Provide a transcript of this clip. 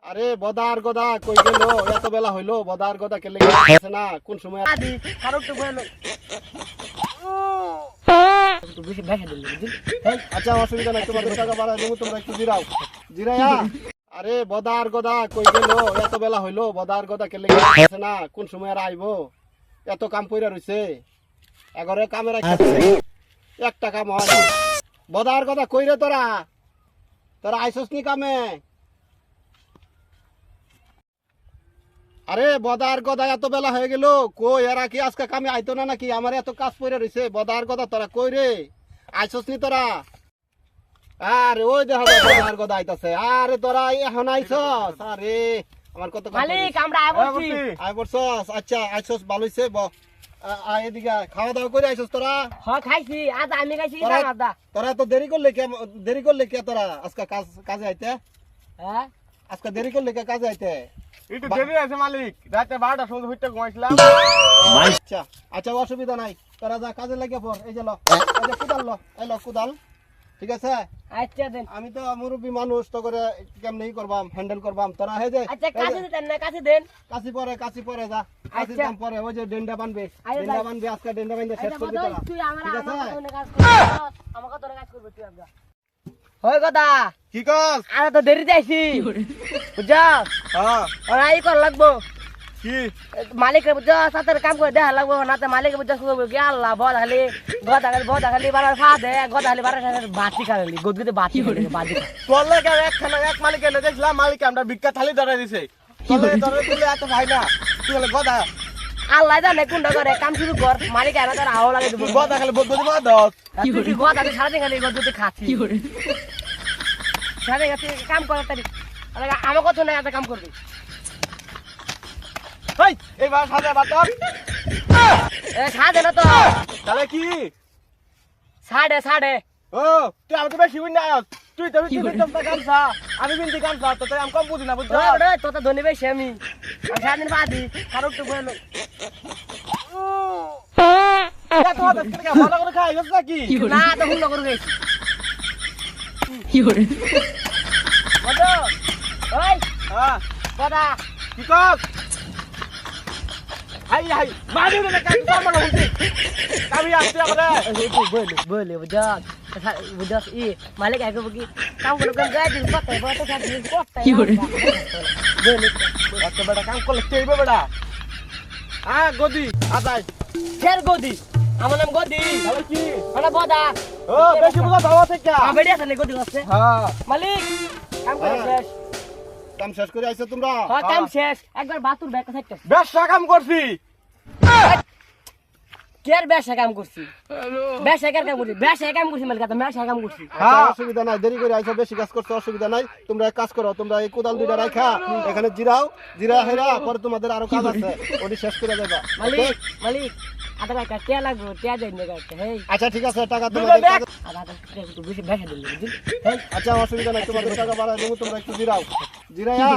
আরে বদার গদা কই গেল? এত বেলা হইলো, বদার গদা কে লেগে আছে না? কোন সময় আদি কারো তো বলে তো বেশি দেখা দিল বুঝলি। আচ্ছা অসুবিধা নাই, তোমাদের টাকা বাড়া দেবো, তোমরা একটু জিরাও। জিরাইয়া আরে বদার গদা কই গেল? এত বেলা হইলো, বদার গদা কে লেগে আছে না? কোন সময় আর আইবো? এত কাম কইরা রইছে, এগরে কামে রাখছে, একটা কাম হয় না। বদার গদা কই রে তোরা? তোরা আইসস নি কামে? আরে বদার গদা এত বেলা হয়ে গেল, কই এরা কি আজকে কামে আইতো না নাকি? আমার এত কাজ পড়ে রইছে, বদার গদা তোরা কই রে? আইসস নি তোরা? আরে ওই দেখা যায় বদার গদা আইতাছে। আরে তোরা এখন আইছস? আরে আমার কত কাম মালিক আমরা আইবছি। আই বলছস? আচ্ছা আইছস, ভালো হইছে। আয় এদিকে, খাওয়া দাওয়া করে আইছস তোরা? হ্যাঁ খাইছি, আজ আমি খাইছি তোরা- আদা। তোরা তো দেরি করলে কে তোরা আজকে কাজে আইতে? হ্যাঁ আজকে দেরি করলে কে কাজে আইতে? একটু দেরি আছে মালিক, রাতে 12টার সময় হইতে ঘুমাইছিলাম। আচ্ছা আচ্ছা অসুবিধা নাই, তোরা যা কাজে লাগে পর। এই যে ল, এই যে কুদাল ল, এই ল কুদাল, ঠিক আছে? আচ্ছা দেন। আমি তো মুরব্বী মানুষ, তো করে কেমনে করবাম, হ্যান্ডেল করবাম। তোরা হে যে আচ্ছা কাছে দেন না, কাছে দেন। কাশি পরে যা, কাশি আচ্ছা। দাম পরে। ওই যে ডেন্ডা বানবে, আরে ডেন্ডা ভাই। বানবে, আজকে ডেন্ডা বানবে শেষ আচ্ছা করবি বদল, তোরা, তুই আমার ঠিক আছে? আমার কথা কাজ করবি, আমার কথা কাজ করবি তুই আব্বা। হয় কথা, কি কস? আরে তো দেরি যাইছি বুঝছ। হ্যাঁ ওরা এই কর লাগবো, কি মালিকের বুঝছ সাথে কাম করে দেখা লাগবো না। তো মালিকের বুঝছ কি আল্লাহ বদাখালি বদাখালি বারার ফা দে, গদাখালি বারার সাথে বাতি খালি গদগদে বাতি করে বাতি খা। তোর লাগে এক মালিক এনে দেখছিলাম, মালিক আমরা ভিক্ষা থালি ধরে দিছে। তোর লাগে ধরে দিলে এত ভাই না, তুই বলে গদা, আল্লাহ জানে কোনটা করে কাম শুরু কর, মালিক এনে তার আও লাগে দেবো। তুই গদা খালি বদ বদ দস। তুই গদাতে সারাদিন খালি গদগদে খাচ্ছি সারাদিন খাচ্ছি, কাম করার তারি আমার কথা নাই, এত কাম করবি। এই এইবার সাজা বাতর এ সাড়ে না তো, তাহলে কি? সাড়ে ও তুই আমাকে বেশি বুঝ না, তুই তো গামছা, আমি বিনতি গামছা, তো আমি কম বুঝি না বুঝছ। তোর তো ধনী বেশি, আমি সারাদিন বাদি কারো তো বলো ভালো করে খাই গেছ নাকি? না, তো হুন্ডা করে গেছি। বলো, ওই হ্যাঁ দাদা কি কস? হাই হাই মারি না কাজ কর না হুঁটি, আমি আসছি আমারে। বলে বুঝাস ই মালিক আগে কি কাম করে গায়ে দিন কত বড় কাজ দিন কত কি করে বলে এত বড় কাম করলে কেইবে বেটা? হ্যাঁ গদি আদাই ফের গদি, আমার নাম গদি। তাহলে কি? মানে বদা ও বেশি বুঝা দাও থেকে। বেড়ে আছে না গদি আছে। হ্যাঁ মালিক কাম করে শেষ। কাম শেষ করে আইছো তোমরা? হ্যাঁ কাম শেষ, একবার বাতুর ব্যাগ সাইডটা বেশা কাম করছি। কের বেশা কাম করছি, বেশা কাম করছি, বেশা কাম করছি মালিক, তো বেশা কাম করছি। আচ্ছা, অসুবিধা নাই, দেরি করে আইছো, বেশি কাজ করছো, অসুবিধা নাই। তোমরা এক কাজ করো, তোমরা এই কোদাল দুইটা রাখা এখানে জিরা হেরা, পরে তোমাদের আরো কাজ আছে, ওটি শেষ করে দেবা। মালিক মালিক আধা টাকা টিয়া লাগবে, টিয়া দেন না গাড়িতে। হেই আচ্ছা ঠিক আছে, টাকা তোমাদের কাছে- আধা টাকা একটু বেশি বেশা দিল বুঝলি। আচ্ছা অসুবিধা নাই, তোমাদের টাকা বাড়া দেবো, তোমরা একটু জিরাও। জিরাইয়া